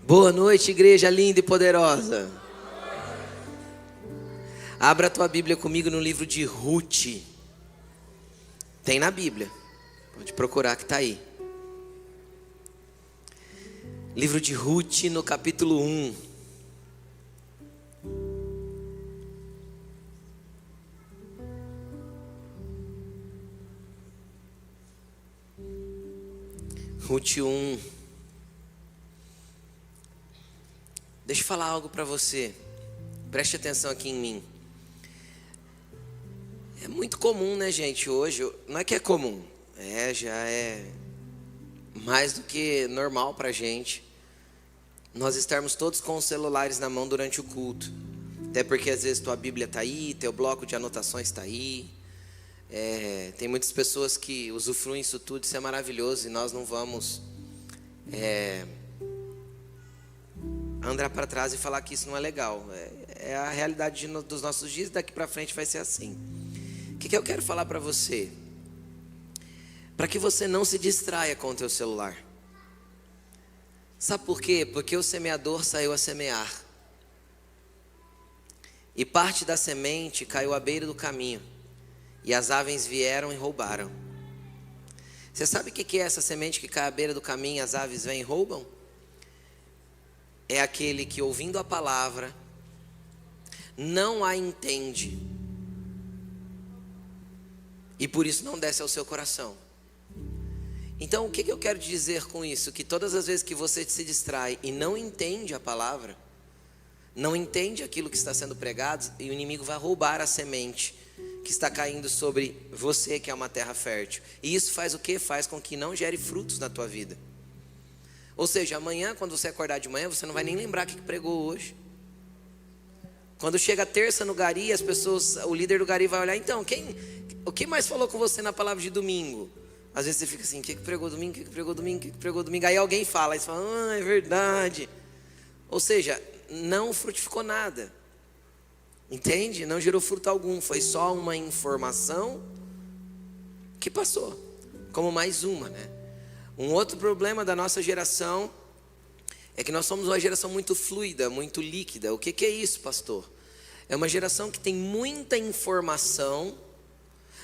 Boa noite, igreja linda e poderosa. Abra a tua Bíblia comigo no livro de Ruth. Tem na Bíblia, pode procurar que está aí. Livro de Ruth no capítulo 1. Ruth 1. Deixa eu falar algo para você. Preste atenção aqui em mim. É muito comum, né, gente, hoje, não é que é comum, já é mais do que normal pra gente, nós estarmos todos com os celulares na mão durante o culto. Até porque às vezes tua Bíblia tá aí, teu bloco de anotações tá aí. Tem muitas pessoas que usufruem isso tudo, isso é maravilhoso, e nós não vamos andar para trás e falar que isso não é legal. É a realidade dos nossos dias, daqui para frente vai ser assim. O que eu quero falar para você? Para que você não se distraia com o teu celular. Sabe por quê? Porque o semeador saiu a semear. E parte da semente caiu à beira do caminho. E as aves vieram e roubaram. Você sabe o que é essa semente que cai à beira do caminho e as aves vêm e roubam? É aquele que, ouvindo a palavra, não a entende. E por isso não desce ao seu coração. Então o que eu quero dizer com isso? Que todas as vezes que você se distrai e não entende a palavra, não entende aquilo que está sendo pregado, e o inimigo vai roubar a semente que está caindo sobre você, que é uma terra fértil. E isso faz o quê? Faz com que não gere frutos na tua vida. Ou seja, amanhã, quando você acordar de manhã, você não vai nem lembrar o que pregou hoje. Quando chega a terça no Gari, as pessoas, o líder do Gari vai olhar, então, o que mais falou com você na palavra de domingo? Às vezes você fica assim, o que pregou domingo, o que pregou domingo, o que pregou domingo? Aí alguém fala, aí você fala, é verdade. Ou seja, não frutificou nada. Entende? Não gerou fruto algum, foi só uma informação que passou, como mais uma, né? Um outro problema da nossa geração é que nós somos uma geração muito fluida, muito líquida. O que é isso, pastor? É uma geração que tem muita informação,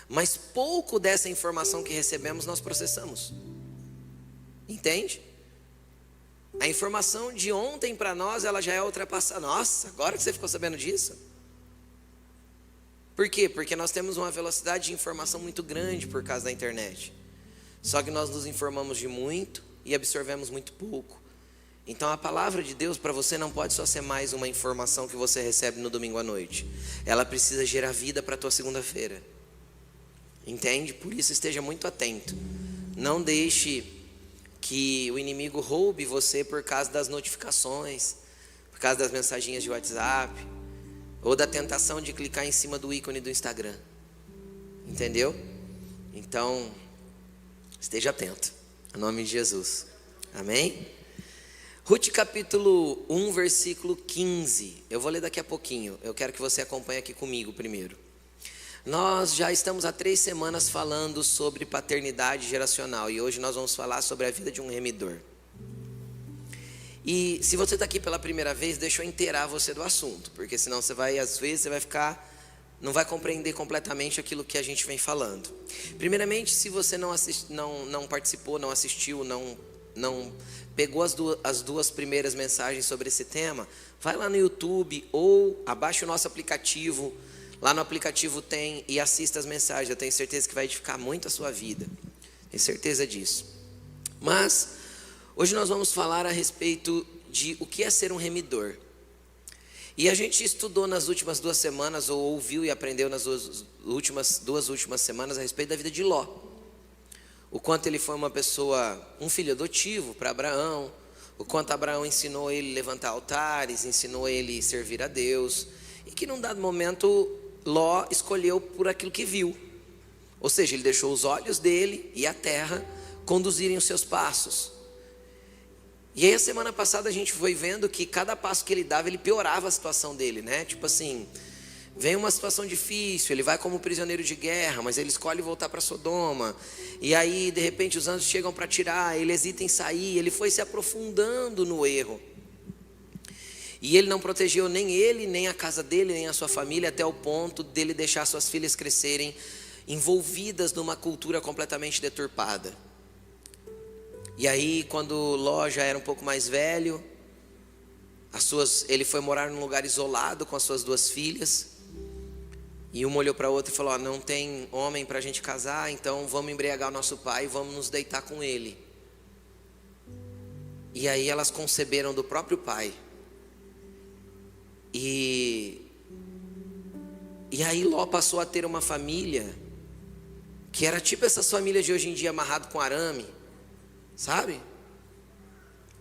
mas pouco dessa informação que recebemos nós processamos. Entende? A informação de ontem para nós, ela já é ultrapassada. Nossa, agora que você ficou sabendo disso? Por quê? Porque nós temos uma velocidade de informação muito grande por causa da internet. Só que nós nos informamos de muito e absorvemos muito pouco. Então a palavra de Deus para você não pode só ser mais uma informação que você recebe no domingo à noite. Ela precisa gerar vida para a tua segunda-feira. Entende? Por isso esteja muito atento. Não deixe que o inimigo roube você por causa das notificações, por causa das mensagens de WhatsApp, ou da tentação de clicar em cima do ícone do Instagram. Entendeu? Então, esteja atento. Em nome de Jesus. Amém? Ruth capítulo 1, versículo 15. Eu vou ler daqui a pouquinho. Eu quero que você acompanhe aqui comigo primeiro. Nós já estamos há 3 semanas falando sobre paternidade geracional. E hoje nós vamos falar sobre a vida de um remidor. E se você está aqui pela primeira vez, deixa eu inteirar você do assunto. Porque senão você vai, às vezes, você vai ficar... não vai compreender completamente aquilo que a gente vem falando. Primeiramente, se você não participou, não assistiu, não pegou as duas primeiras mensagens sobre esse tema, vai lá no YouTube ou abaixa o nosso aplicativo. Lá no aplicativo tem, e assista as mensagens. Eu tenho certeza que vai edificar muito a sua vida. Tenho certeza disso. Mas hoje nós vamos falar a respeito de o que é ser um remidor. E a gente estudou nas últimas 2 semanas, ou ouviu e aprendeu nas duas últimas semanas a respeito da vida de Ló. O quanto ele foi uma pessoa, um filho adotivo para Abraão. O quanto Abraão ensinou ele a levantar altares, ensinou ele a servir a Deus. E que num dado momento Ló escolheu por aquilo que viu. Ou seja, ele deixou os olhos dele e a terra conduzirem os seus passos. E aí a semana passada a gente foi vendo que cada passo que ele dava, ele piorava a situação dele, né? Tipo assim, vem uma situação difícil, ele vai como prisioneiro de guerra, mas ele escolhe voltar para Sodoma. E aí de repente os anjos chegam para tirar, ele hesita em sair, ele foi se aprofundando no erro. E ele não protegeu nem ele, nem a casa dele, nem a sua família, até o ponto dele deixar suas filhas crescerem envolvidas numa cultura completamente deturpada. E aí, quando Ló já era um pouco mais velho, ele foi morar num lugar isolado com as suas 2 filhas. E uma olhou para a outra e falou: não tem homem para a gente casar, então vamos embriagar o nosso pai e vamos nos deitar com ele. E aí elas conceberam do próprio pai. E aí Ló passou a ter uma família que era tipo essas famílias de hoje em dia, amarrado com arame, sabe?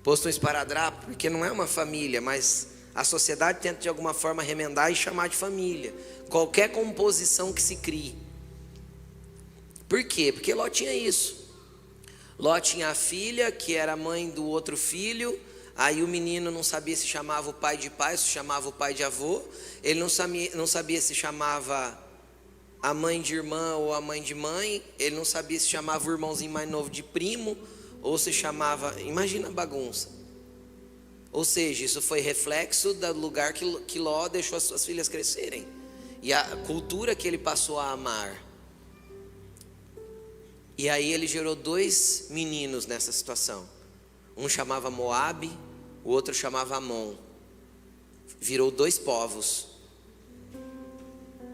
Posto um esparadrapo, porque não é uma família, mas a sociedade tenta de alguma forma remendar e chamar de família qualquer composição que se crie. Por quê? Porque Ló tinha isso. Ló tinha a filha que era mãe do outro filho. Aí o menino não sabia se chamava o pai de pai, se chamava o pai de avô. Ele não sabia se chamava a mãe de irmã ou a mãe de mãe. Ele não sabia se chamava o irmãozinho mais novo de primo, ou se chamava... Imagina a bagunça. Ou seja, isso foi reflexo do lugar que Ló deixou as suas filhas crescerem, e a cultura que ele passou a amar. E aí ele gerou 2 meninos nessa situação. Um chamava Moabe, o outro chamava Amon. Virou 2 povos.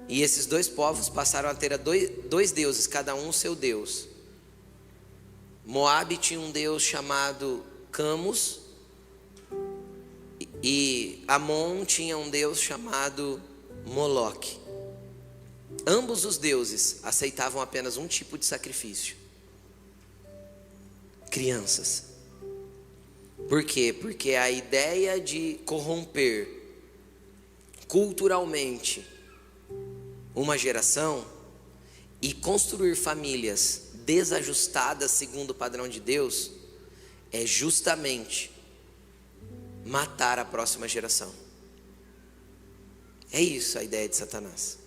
E esses 2 povos passaram a ter dois deuses, cada um o seu deus. Moabe tinha um deus chamado Camus, e Amon tinha um deus chamado Moloque. Ambos os deuses aceitavam apenas um tipo de sacrifício: crianças. Por quê? Porque a ideia de corromper culturalmente uma geração e construir famílias desajustadas segundo o padrão de Deus é justamente matar a próxima geração. É isso a ideia de Satanás.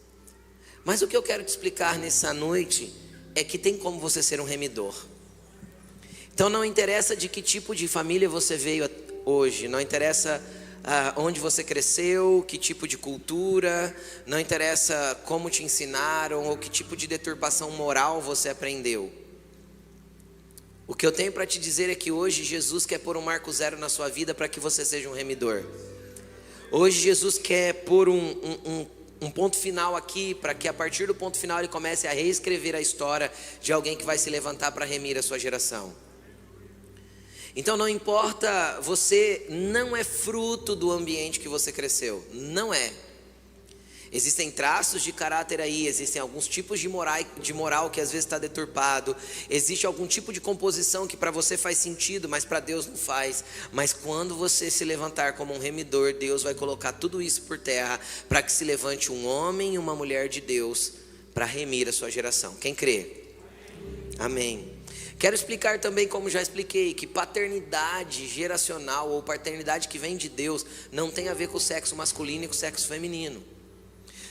Mas o que eu quero te explicar nessa noite é que tem como você ser um remidor. Então não interessa de que tipo de família você veio hoje, não interessa onde você cresceu, que tipo de cultura, não interessa como te ensinaram ou que tipo de deturpação moral você aprendeu. O que eu tenho para te dizer é que hoje Jesus quer pôr um marco zero na sua vida para que você seja um remidor. Hoje Jesus quer pôr um ponto final aqui, para que a partir do ponto final ele comece a reescrever a história de alguém que vai se levantar para remir a sua geração. Então não importa, você não é fruto do ambiente que você cresceu, não é. Existem traços de caráter aí, existem alguns tipos de moral que às vezes está deturpado, existe algum tipo de composição que para você faz sentido, mas para Deus não faz. Mas quando você se levantar como um remidor, Deus vai colocar tudo isso por terra, para que se levante um homem e uma mulher de Deus para remir a sua geração. Quem crê? Amém. Quero explicar também, como já expliquei, que paternidade geracional ou paternidade que vem de Deus não tem a ver com o sexo masculino e com o sexo feminino.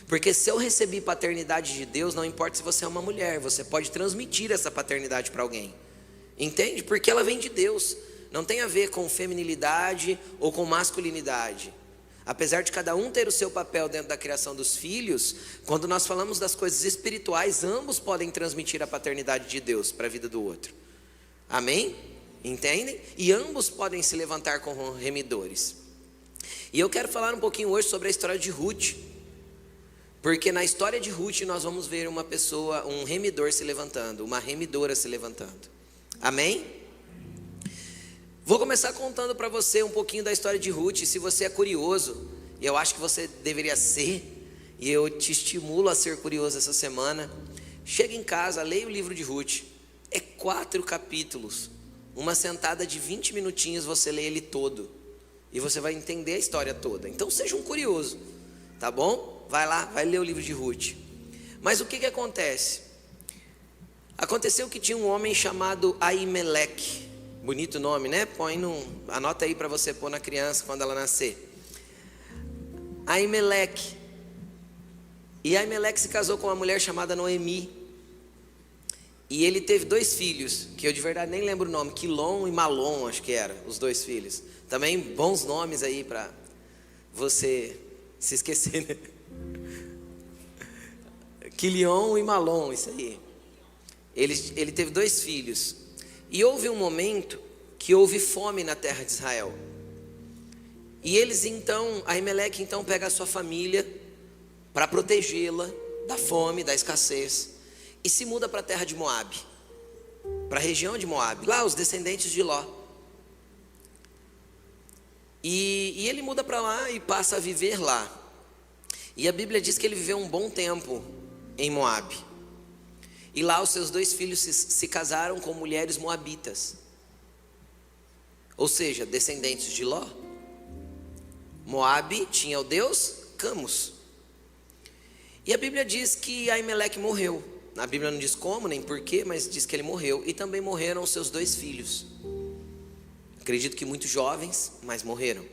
Porque se eu recebi paternidade de Deus, não importa se você é uma mulher, você pode transmitir essa paternidade para alguém. Entende? Porque ela vem de Deus. Não tem a ver com feminilidade ou com masculinidade. Apesar de cada um ter o seu papel dentro da criação dos filhos, quando nós falamos das coisas espirituais, ambos podem transmitir a paternidade de Deus para a vida do outro. Amém? Entendem? E ambos podem se levantar como remidores. E eu quero falar um pouquinho hoje sobre a história de Ruth. Porque na história de Ruth nós vamos ver uma pessoa, um remidor se levantando, uma remidora se levantando. Amém? Vou começar contando para você um pouquinho da história de Ruth. Se você é curioso, e eu acho que você deveria ser, e eu te estimulo a ser curioso essa semana, chega em casa, leia o livro de Ruth. É 4 capítulos, uma sentada de 20 minutinhos você lê ele todo, e você vai entender a história toda. Então seja um curioso, tá bom? Vai lá, vai ler o livro de Ruth. Mas o que acontece? Aconteceu que tinha um homem chamado Aimeleque. Bonito nome, né? Anota aí para você pôr na criança quando ela nascer. Aimeleque. E Aimeleque se casou com uma mulher chamada Noemi. E ele teve 2 filhos, que eu de verdade nem lembro o nome, Quilom e Malom, acho que era, os 2 filhos. Também bons nomes aí você se esquecer, né? Quilion e Malom, isso aí. Ele teve 2 filhos. E houve um momento que houve fome na terra de Israel. E eles então, Aimeleque então pega a sua família para protegê-la da fome, da escassez, e se muda para a terra de Moabe, para a região de Moabe, lá os descendentes de Ló. E ele muda para lá e passa a viver lá. E a Bíblia diz que ele viveu um bom tempo em Moabe. E lá os seus 2 filhos se casaram com mulheres moabitas, ou seja, descendentes de Ló. Moabe tinha o deus Camus. E a Bíblia diz que Aimeleque morreu. A Bíblia não diz como nem porquê, mas diz que ele morreu. E também morreram os seus 2 filhos. Acredito que muito jovens, mas morreram.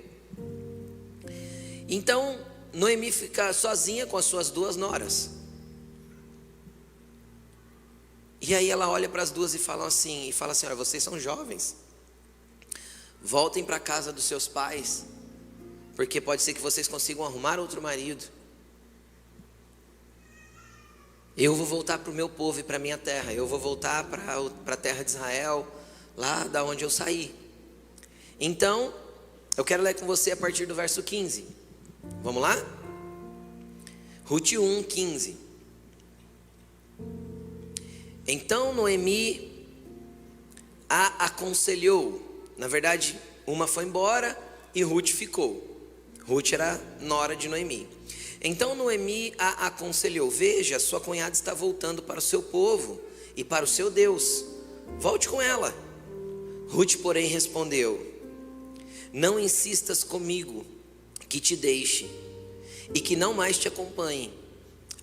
Então Noemi fica sozinha com as suas 2 noras. E aí ela olha para as 2 e fala assim: olha, vocês são jovens, voltem para a casa dos seus pais, porque pode ser que vocês consigam arrumar outro marido. Eu vou voltar para o meu povo e para a minha terra. Eu vou voltar para a terra de Israel, lá da onde eu saí. Então, eu quero ler com você a partir do verso 15. Vamos lá? Ruth 1, 15. Então Noemi a aconselhou. Na verdade, uma foi embora e Ruth ficou. Ruth era nora de Noemi. Então Noemi a aconselhou: veja, sua cunhada está voltando para o seu povo e para o seu Deus. Volte com ela. Ruth, porém, respondeu: não insistas comigo que te deixe e que não mais te acompanhe.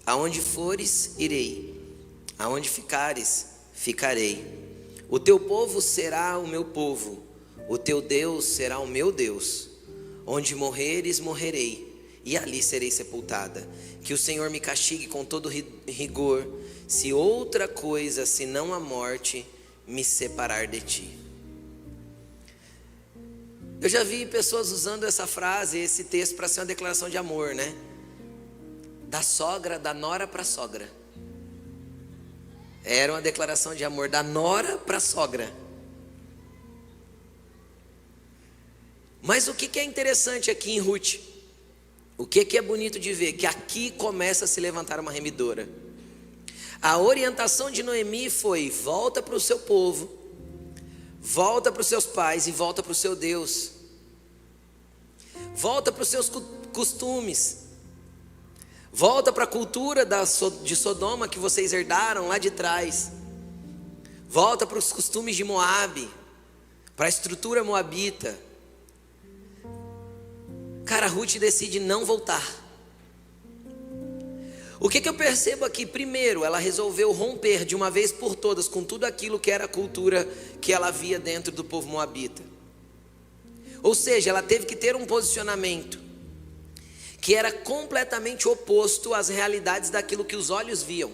Aonde fores, irei. Aonde ficares, ficarei. O teu povo será o meu povo, o teu Deus será o meu Deus. Onde morreres, morrerei, e ali serei sepultada. Que o Senhor me castigue com todo rigor, se outra coisa senão a morte me separar de ti. Eu já vi pessoas usando essa frase, esse texto, para ser uma declaração de amor, né? Da sogra, da nora para a sogra. Era uma declaração de amor da nora para a sogra. Mas o que é interessante aqui em Ruth? O que é bonito de ver? Que aqui começa a se levantar uma remidora. A orientação de Noemi foi: volta para o seu povo, volta para os seus pais e volta para o seu Deus. Volta para os seus costumes. Volta para a cultura de Sodoma que vocês herdaram lá de trás. Volta para os costumes de Moabe, para a estrutura moabita. Cara, Ruth decide não voltar. O que eu percebo aqui? Primeiro, ela resolveu romper de uma vez por todas com tudo aquilo que era a cultura que ela via dentro do povo moabita. Ou seja, ela teve que ter um posicionamento que era completamente oposto às realidades daquilo que os olhos viam.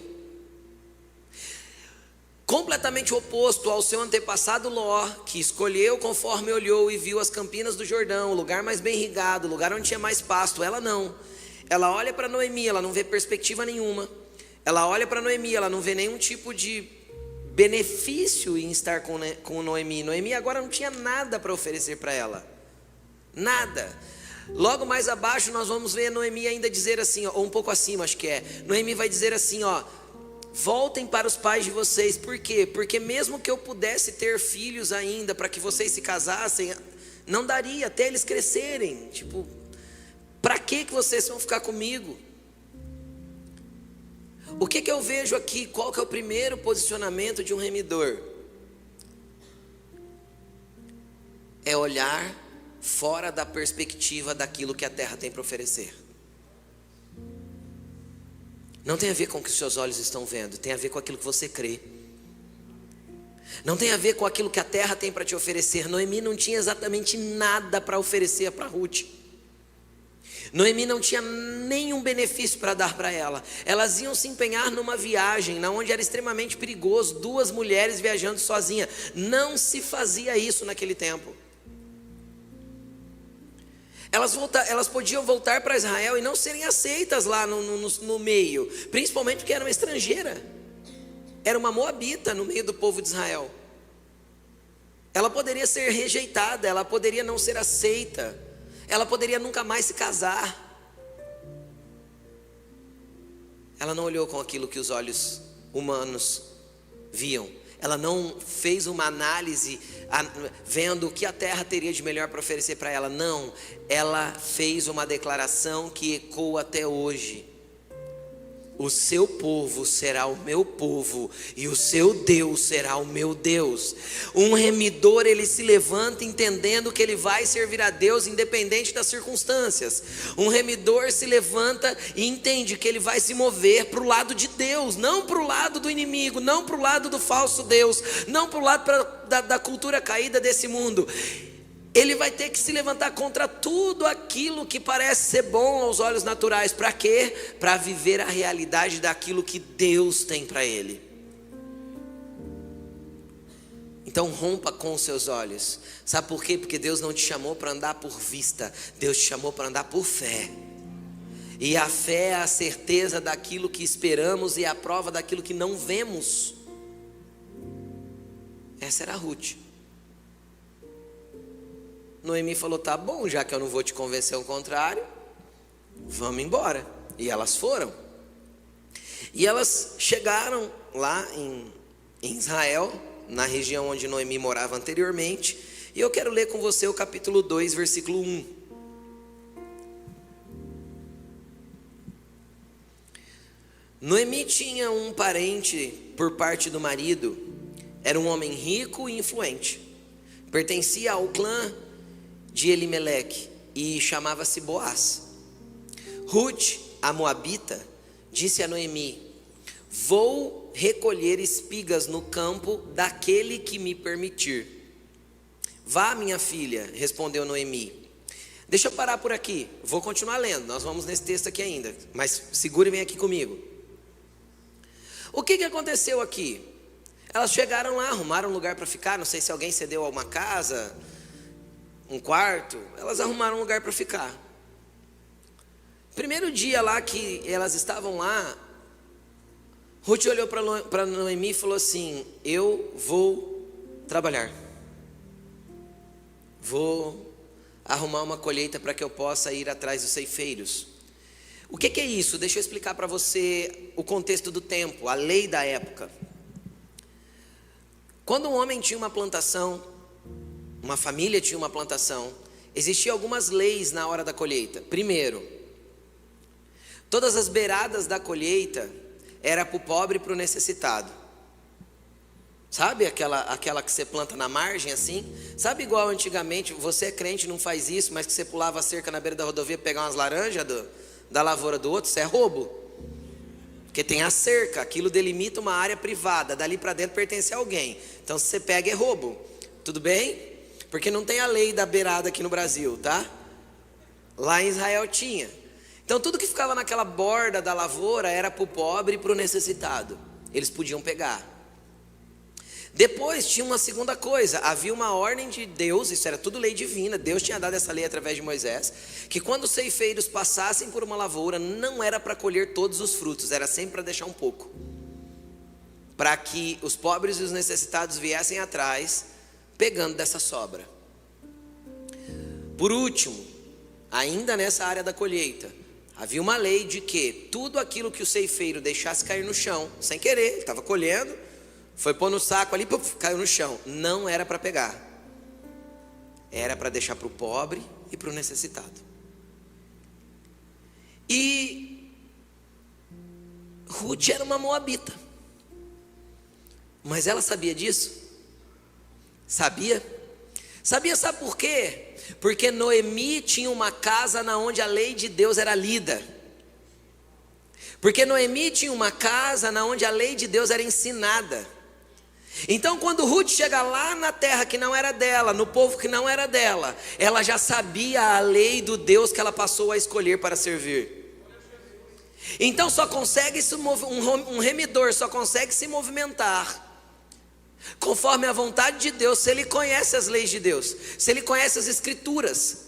Completamente oposto ao seu antepassado Ló, que escolheu conforme olhou e viu as campinas do Jordão, o lugar mais bem irrigado, o lugar onde tinha mais pasto. Ela não. Ela olha para Noemi, ela não vê perspectiva nenhuma. Ela olha para Noemi, ela não vê nenhum tipo de benefício em estar com Noemi. Noemi agora não tinha nada para oferecer para ela. Nada. Logo mais abaixo nós vamos ver Noemi ainda dizer assim, ou um pouco acima acho que é. Noemi vai dizer assim, voltem para os pais de vocês. Por quê? Porque mesmo que eu pudesse ter filhos ainda para que vocês se casassem, não daria até eles crescerem. Tipo, para que vocês vão ficar comigo? O que eu vejo aqui? Qual que é o primeiro posicionamento de um remidor? É olhar fora da perspectiva daquilo que a terra tem para oferecer. Não tem a ver com o que os seus olhos estão vendo, tem a ver com aquilo que você crê. Não tem a ver com aquilo que a terra tem para te oferecer. Noemi não tinha exatamente nada para oferecer para Ruth. Noemi não tinha nenhum benefício para dar para ela. Elas iam se empenhar numa viagem onde era extremamente perigoso, 2 mulheres viajando sozinhas. Não se fazia isso naquele tempo. Elas podiam voltar para Israel e não serem aceitas lá no meio, principalmente porque era uma estrangeira, era uma moabita no meio do povo de Israel. Ela poderia ser rejeitada, ela poderia não ser aceita, ela poderia nunca mais se casar. Ela não olhou com aquilo que os olhos humanos viam. Ela não fez uma análise vendo o que a terra teria de melhor para oferecer para ela. Não, ela fez uma declaração que ecoa até hoje: o seu povo será o meu povo e o seu Deus será o meu Deus. Um remidor, ele se levanta entendendo que ele vai servir a Deus independente das circunstâncias. Um remidor se levanta e entende que ele vai se mover para o lado de Deus, não para o lado do inimigo, não para o lado do falso Deus, não para o lado da cultura caída desse mundo. Ele vai ter que se levantar contra tudo aquilo que parece ser bom aos olhos naturais. Para quê? Para viver a realidade daquilo que Deus tem para ele. Então rompa com os seus olhos. Sabe por quê? Porque Deus não te chamou para andar por vista, Deus te chamou para andar por fé. E a fé é a certeza daquilo que esperamos e a prova daquilo que não vemos. Essa era a Ruth. Noemi falou: tá bom, já que eu não vou te convencer ao contrário, vamos embora. E elas foram. E elas chegaram lá em Israel, na região onde Noemi morava anteriormente. E eu quero ler com você o capítulo 2, versículo 1. Noemi tinha um parente por parte do marido. Era um homem rico e influente. Pertencia ao clã de Elimeleque e chamava-se Boaz. Ruth, a moabita, disse a Noemi: vou recolher espigas no campo daquele que me permitir. Vá, minha filha, respondeu Noemi. Deixa eu parar por aqui, vou continuar lendo, nós vamos nesse texto aqui ainda, mas segure e vem aqui comigo. O que aconteceu aqui? Elas chegaram lá, arrumaram um lugar para ficar. Não sei se alguém cedeu a uma casa, um quarto. Elas arrumaram um lugar para ficar. Primeiro dia lá que elas estavam lá, Ruth olhou para Noemi e falou assim: eu vou trabalhar, vou arrumar uma colheita para que eu possa ir atrás dos ceifeiros. O que é isso? Deixa eu explicar para você o contexto do tempo, a lei da época. Quando um homem tinha uma plantação, uma família tinha uma plantação, existiam algumas leis na hora da colheita. Primeiro, todas as beiradas da colheita era para o pobre e para o necessitado. Sabe aquela que você planta na margem assim? Sabe igual antigamente, você é crente, não faz isso, mas que você pulava a cerca na beira da rodovia para pegar umas laranjas da lavoura do outro? Isso é roubo. Porque tem a cerca, aquilo delimita uma área privada, dali para dentro pertence a alguém. Então se você pega é roubo, tudo bem? Porque não tem a lei da beirada aqui no Brasil, tá? Lá em Israel tinha. Então tudo que ficava naquela borda da lavoura era para o pobre e para o necessitado. Eles podiam pegar. Depois tinha uma segunda coisa, havia uma ordem de Deus, isso era tudo lei divina, Deus tinha dado essa lei através de Moisés, que quando os ceifeiros passassem por uma lavoura, não era para colher todos os frutos, era sempre para deixar um pouco, para que os pobres e os necessitados viessem atrás, pegando dessa sobra. Por último, ainda nessa área da colheita, havia uma lei de que tudo aquilo que o ceifeiro deixasse cair no chão, sem querer, ele estava colhendo, foi pôr no saco ali, puf, caiu no chão. Não era para pegar. Era para deixar para o pobre e para o necessitado. E Ruth era uma moabita. Mas ela sabia disso? Sabia? Sabia, sabe por quê? Porque Noemi tinha uma casa onde a lei de Deus era lida. Porque Noemi tinha uma casa onde a lei de Deus era ensinada. Então quando Ruth chega lá na terra que não era dela, no povo que não era dela, ela já sabia a lei do Deus que ela passou a escolher para servir. Então só consegue um remidor só consegue se movimentar conforme a vontade de Deus se ele conhece as leis de Deus, se ele conhece as escrituras.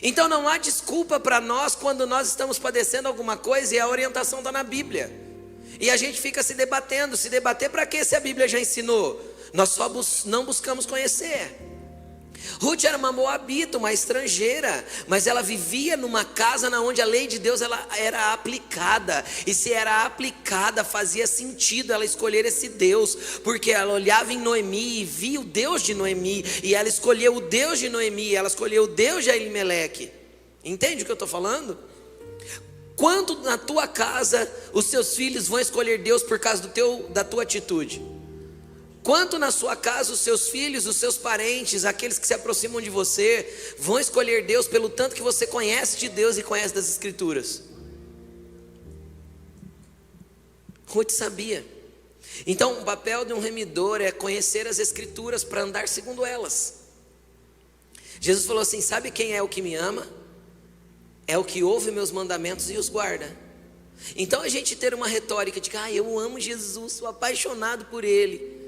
Então não há desculpa para nós quando nós estamos padecendo alguma coisa e a orientação está na Bíblia. E a gente fica se debatendo. Se debater para quê se a Bíblia já ensinou? Nós só não buscamos conhecer. Ruth era uma moabita, uma estrangeira, mas ela vivia numa casa onde a lei de Deus ela era aplicada. E se era aplicada, fazia sentido ela escolher esse Deus, porque ela olhava em Noemi e via o Deus de Noemi, e ela escolheu o Deus de Noemi, ela escolheu o Deus de Elimeleque. Entende o que eu estou falando? Quando na tua casa os seus filhos vão escolher Deus por causa da tua atitude? Quanto na sua casa os seus filhos, os seus parentes, aqueles que se aproximam de você, vão escolher Deus pelo tanto que você conhece de Deus e conhece das Escrituras? Ruth sabia. Então o papel de um remidor é conhecer as Escrituras para andar segundo elas. Jesus falou assim: sabe quem é o que me ama? É o que ouve meus mandamentos e os guarda. Então a gente ter uma retórica de que eu amo Jesus, sou apaixonado por Ele,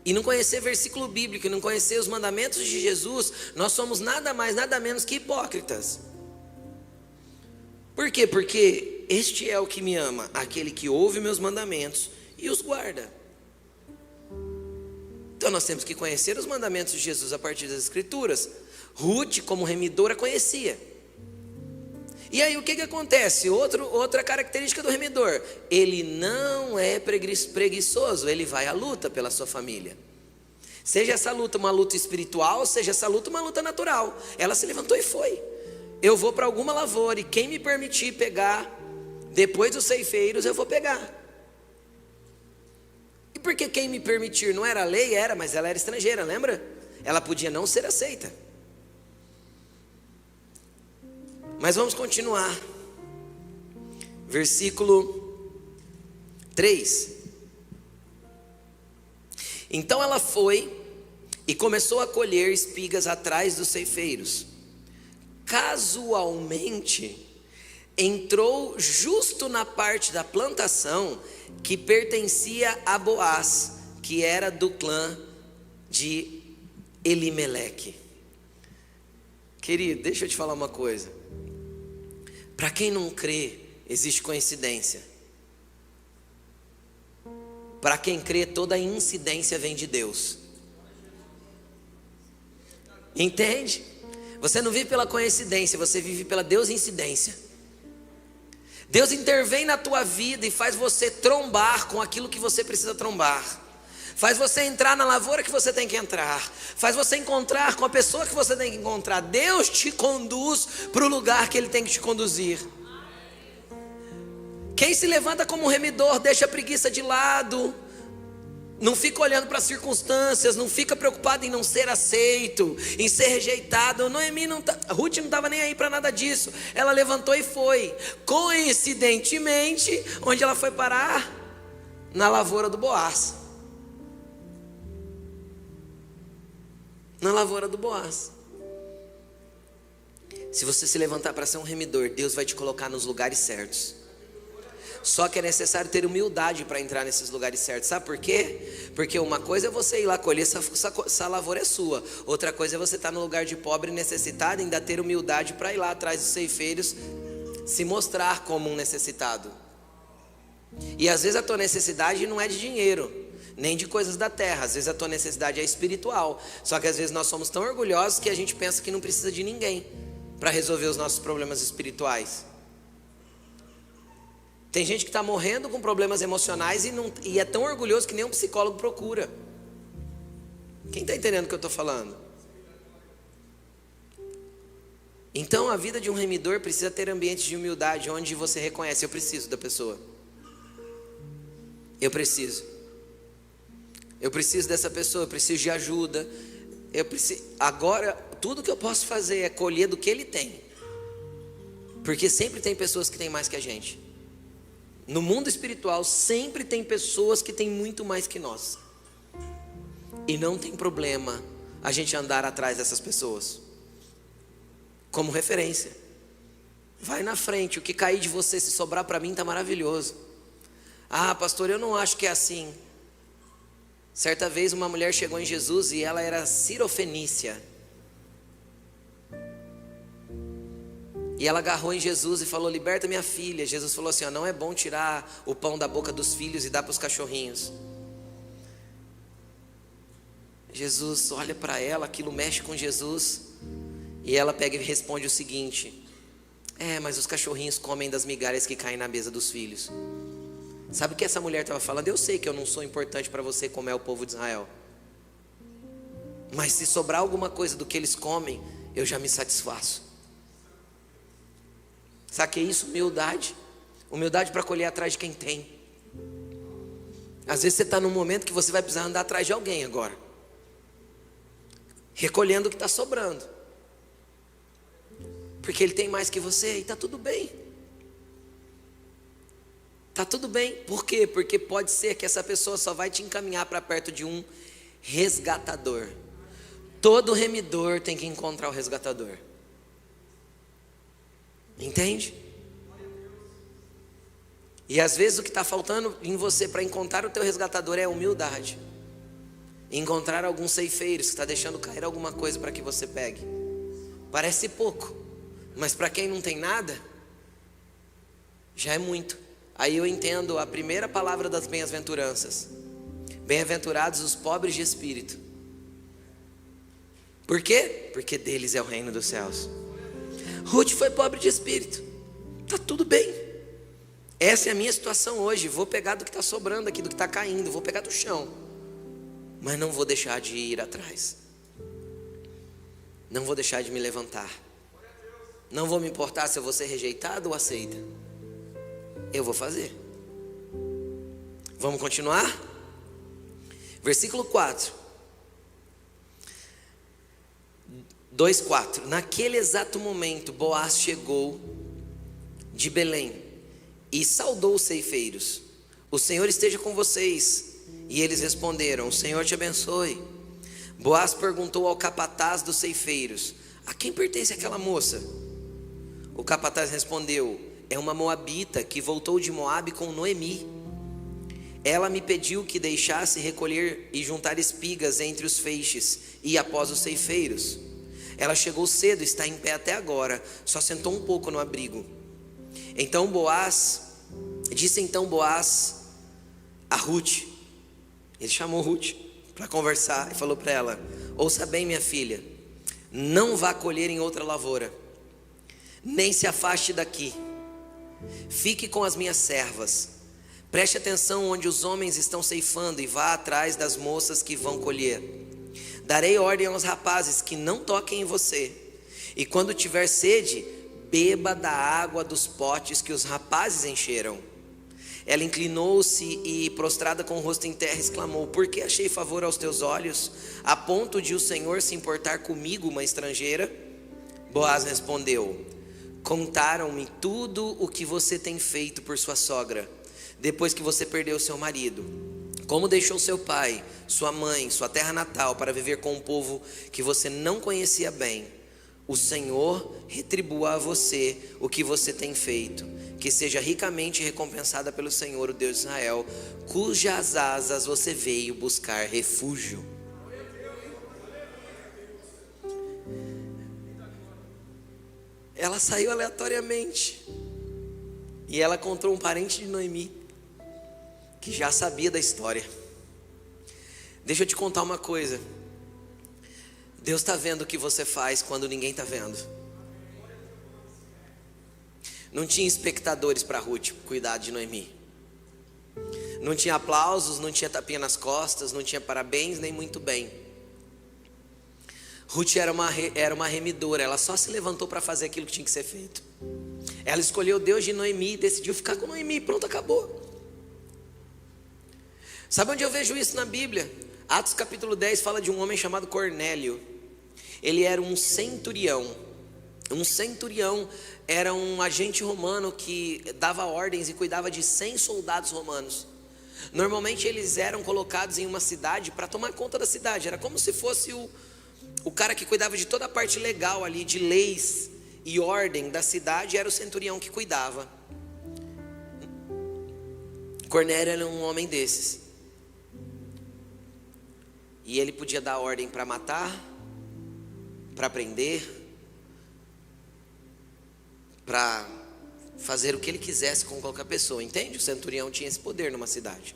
e não conhecer versículo bíblico, e não conhecer os mandamentos de Jesus, nós somos nada mais, nada menos que hipócritas. Por quê? Porque este é o que me ama, aquele que ouve meus mandamentos e os guarda. Então nós temos que conhecer os mandamentos de Jesus a partir das Escrituras. Ruth, como remidora, conhecia. E aí o que acontece? Outra característica do remidor: ele não é preguiçoso, ele vai à luta pela sua família. Seja essa luta uma luta espiritual, seja essa luta uma luta natural. Ela se levantou e foi. Eu vou para alguma lavoura e quem me permitir pegar depois dos ceifeiros, eu vou pegar. E por que quem me permitir? Não era a lei? Era, mas ela era estrangeira, lembra? Ela podia não ser aceita. Mas vamos continuar. Versículo 3. Então ela foi e começou a colher espigas atrás dos ceifeiros. Casualmente, entrou justo na parte da plantação que pertencia a Boaz, que era do clã de Elimeleque. Querido, deixa eu te falar uma coisa. Para quem não crê, existe coincidência. Para quem crê, toda incidência vem de Deus. Entende? Você não vive pela coincidência, você vive pela Deus-incidência. Deus intervém na tua vida e faz você trombar com aquilo que você precisa trombar. Faz você entrar na lavoura que você tem que entrar. Faz você encontrar com a pessoa que você tem que encontrar. Deus te conduz para o lugar que Ele tem que te conduzir. Quem se levanta como um remidor, deixa a preguiça de lado, não fica olhando para as circunstâncias, não fica preocupado em não ser aceito, em ser rejeitado. Ruth não estava nem aí para nada disso. Ela levantou e foi. Coincidentemente, onde ela foi parar? Na lavoura do Boaz. Na lavoura do Boaz. Se você se levantar para ser um remidor, Deus vai te colocar nos lugares certos. Só que é necessário ter humildade para entrar nesses lugares certos. Sabe por quê? Porque uma coisa é você ir lá colher, essa lavoura é sua. Outra coisa é você estar no lugar de pobre e necessitado e ainda ter humildade para ir lá atrás dos ceifeiros, se mostrar como um necessitado. E às vezes a tua necessidade não é de dinheiro, nem de coisas da terra. Às vezes a tua necessidade é espiritual. Só que às vezes nós somos tão orgulhosos que a gente pensa que não precisa de ninguém para resolver os nossos problemas espirituais. Tem gente que está morrendo com problemas emocionais e é tão orgulhoso que nem um psicólogo procura. Quem está entendendo o que eu estou falando? Então a vida de um remidor precisa ter ambientes de humildade, onde você reconhece: eu preciso da pessoa. Eu preciso dessa pessoa, eu preciso de ajuda. Agora, tudo que eu posso fazer é colher do que ele tem. Porque sempre tem pessoas que têm mais que a gente. No mundo espiritual sempre tem pessoas que têm muito mais que nós. E não tem problema a gente andar atrás dessas pessoas como referência. Vai na frente, o que cair de você, se sobrar para mim, está maravilhoso. Ah, pastor, eu não acho que é assim. Certa vez uma mulher chegou em Jesus e ela era cirofenícia. E ela agarrou em Jesus e falou: liberta minha filha. Jesus falou assim: ó, não é bom tirar o pão da boca dos filhos e dar para os cachorrinhos. Jesus olha para ela, aquilo mexe com Jesus. E ela pega e responde o seguinte: mas os cachorrinhos comem das migalhas que caem na mesa dos filhos. Sabe o que essa mulher estava falando? Eu sei que eu não sou importante para você como é o povo de Israel, mas se sobrar alguma coisa do que eles comem, eu já me satisfaço. Sabe o que é isso? Humildade. Humildade para colher atrás de quem tem. Às vezes você está num momento que você vai precisar andar atrás de alguém agora, recolhendo o que está sobrando, porque ele tem mais que você, e está tudo bem. Está tudo bem. Por quê? Porque pode ser que essa pessoa só vai te encaminhar para perto de um resgatador. Todo remidor tem que encontrar o resgatador. Entende? E às vezes o que está faltando em você para encontrar o teu resgatador é humildade. Encontrar alguns ceifeiros que está deixando cair alguma coisa para que você pegue. Parece pouco, mas para quem não tem nada, já é muito. Aí eu entendo a primeira palavra das bem-aventuranças: bem-aventurados os pobres de espírito. Por quê? Porque deles é o reino dos céus. Ruth foi pobre de espírito. Está tudo bem. Essa é a minha situação hoje. Vou pegar do que está sobrando aqui, do que está caindo, vou pegar do chão, mas não vou deixar de ir atrás. Não vou deixar de me levantar. Não vou me importar se eu vou ser rejeitado ou aceita. Eu vou fazer. Vamos continuar? Versículo 4. 2:4. Naquele exato momento, Boaz chegou de Belém e saudou os ceifeiros: o Senhor esteja com vocês. E eles responderam: o Senhor te abençoe. Boaz perguntou ao capataz dos ceifeiros: a quem pertence aquela moça? O capataz respondeu: é uma moabita que voltou de Moabe com Noemi. Ela me pediu que deixasse recolher e juntar espigas entre os feixes e após os ceifeiros. Ela chegou cedo, está em pé até agora, só sentou um pouco no abrigo. Disse então Boaz a Ruth. Ele chamou Ruth para conversar e falou para ela: ouça bem, minha filha, não vá colher em outra lavoura, nem se afaste daqui. Fique com as minhas servas. Preste atenção onde os homens estão ceifando e vá atrás das moças que vão colher. Darei ordem aos rapazes que não toquem em você. E quando tiver sede, beba da água dos potes que os rapazes encheram. Ela inclinou-se e, prostrada com o rosto em terra, exclamou: por que achei favor aos teus olhos, a ponto de o Senhor se importar comigo, uma estrangeira? Boaz respondeu: contaram-me tudo o que você tem feito por sua sogra, depois que você perdeu seu marido. Como deixou seu pai, sua mãe, sua terra natal, para viver com um povo que você não conhecia bem. O Senhor retribua a você o que você tem feito, que seja ricamente recompensada pelo Senhor, o Deus de Israel, cujas asas você veio buscar refúgio. Ela saiu aleatoriamente e ela encontrou um parente de Noemi que já sabia da história. Deixa eu te contar uma coisa: Deus está vendo o que você faz quando ninguém está vendo. Não tinha espectadores para Ruth cuidar de Noemi. Não tinha aplausos, não tinha tapinha nas costas, não tinha parabéns, nem muito bem. Ruth era uma remidora, ela só se levantou para fazer aquilo que tinha que ser feito. Ela escolheu Deus de Noemi e decidiu ficar com Noemi, pronto, acabou. Sabe onde eu vejo isso na Bíblia? Atos capítulo 10 fala de um homem chamado Cornélio. Ele era um centurião. Um centurião era um agente romano que dava ordens e cuidava de 100 soldados romanos. Normalmente eles eram colocados em uma cidade para tomar conta da cidade. Era como se fosse o cara que cuidava de toda a parte legal ali, de leis e ordem da cidade, era o centurião que cuidava. Cornélio era um homem desses. E ele podia dar ordem para matar, para prender, para fazer o que ele quisesse com qualquer pessoa, entende? O centurião tinha esse poder numa cidade.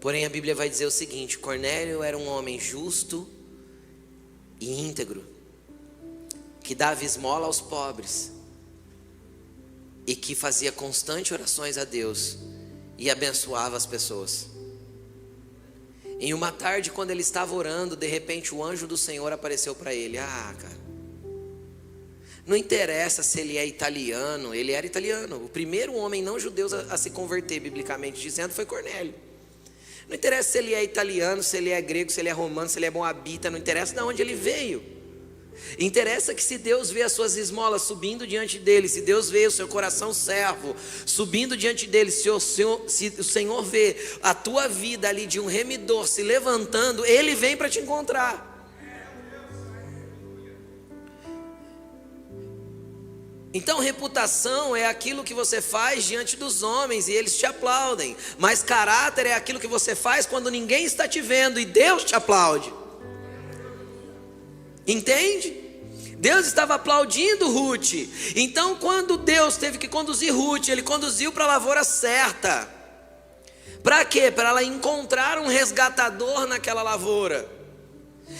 Porém a Bíblia vai dizer o seguinte: Cornélio era um homem justo e íntegro, que dava esmola aos pobres e que fazia constantes orações a Deus e abençoava as pessoas. Em uma tarde, quando ele estava orando, de repente o anjo do Senhor apareceu para ele. Cara, não interessa se ele é italiano. Ele era italiano. O primeiro homem não judeu a se converter, biblicamente dizendo, foi Cornélio. Não interessa se ele é italiano, se ele é grego, se ele é romano, se ele é moabita. Não interessa de onde ele veio. Interessa que se Deus vê as suas esmolas subindo diante dele, se Deus vê o seu coração servo subindo diante dele, se o Senhor vê a tua vida ali de um remidor se levantando, Ele vem para te encontrar. Então reputação é aquilo que você faz diante dos homens e eles te aplaudem, mas caráter é aquilo que você faz quando ninguém está te vendo e Deus te aplaude. Entende? Deus estava aplaudindo Ruth. Então quando Deus teve que conduzir Ruth, Ele conduziu para a lavoura certa. Para quê? Para ela encontrar um resgatador naquela lavoura.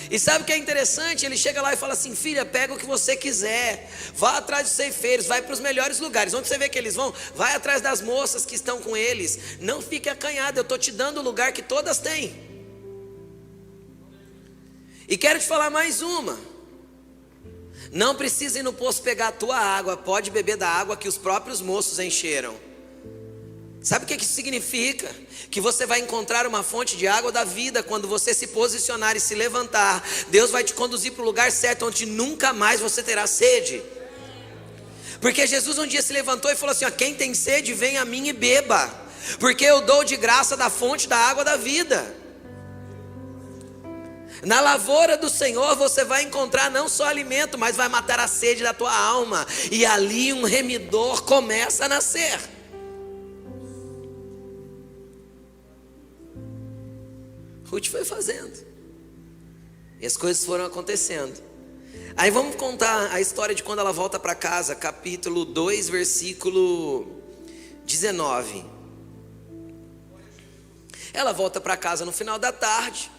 E sabe o que é interessante? Ele chega lá e fala assim: filha, pega o que você quiser, vá atrás dos ceifeiros, vai para os melhores lugares. Onde você vê que eles vão? Vai atrás das moças que estão com eles. Não fique acanhada, eu estou te dando o lugar que todas têm. E quero te falar mais uma: não precisa ir no poço pegar a tua água, pode beber da água que os próprios moços encheram. Sabe o que isso significa? Que você vai encontrar uma fonte de água da vida quando você se posicionar e se levantar. Deus vai te conduzir para o lugar certo, onde nunca mais você terá sede. Porque Jesus um dia se levantou e falou assim: quem tem sede, vem a mim e beba, porque eu dou de graça da fonte da água da vida. Na lavoura do Senhor você vai encontrar não só alimento, mas vai matar a sede da tua alma. E ali um remidor começa a nascer. Ruth foi fazendo, e as coisas foram acontecendo. Aí vamos contar a história de quando ela volta para casa, capítulo 2, versículo 19. Ela volta para casa no final da tarde.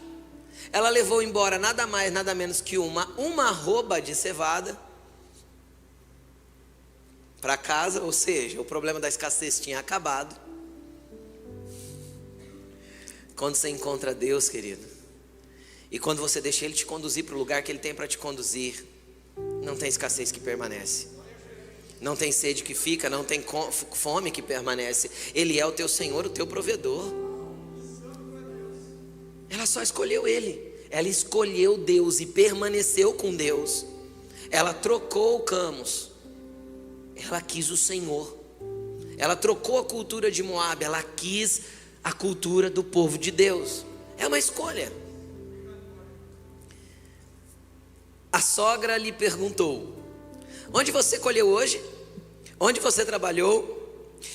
Ela levou embora nada mais, nada menos que uma arroba de cevada para casa, ou seja, o problema da escassez tinha acabado. Quando você encontra Deus, querido, e quando você deixa Ele te conduzir para o lugar que Ele tem para te conduzir, não tem escassez que permanece, não tem sede que fica, não tem fome que permanece. Ele é o teu Senhor, o teu provedor. Ela só escolheu Ele. Ela escolheu Deus e permaneceu com Deus. Ela trocou o Camus. Ela quis o Senhor. Ela trocou a cultura de Moabe. Ela quis a cultura do povo de Deus. É uma escolha. A sogra lhe perguntou: onde você colheu hoje? Onde você trabalhou?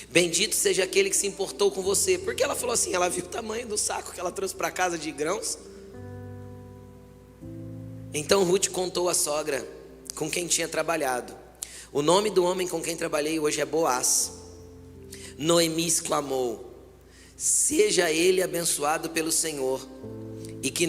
Bendito seja aquele que se importou com você. Porque ela falou assim, ela viu o tamanho do saco que ela trouxe para casa de grãos. Então Ruth contou à sogra com quem tinha trabalhado: o nome do homem com quem trabalhei hoje é Boaz. Noemi exclamou: seja ele abençoado pelo Senhor, e que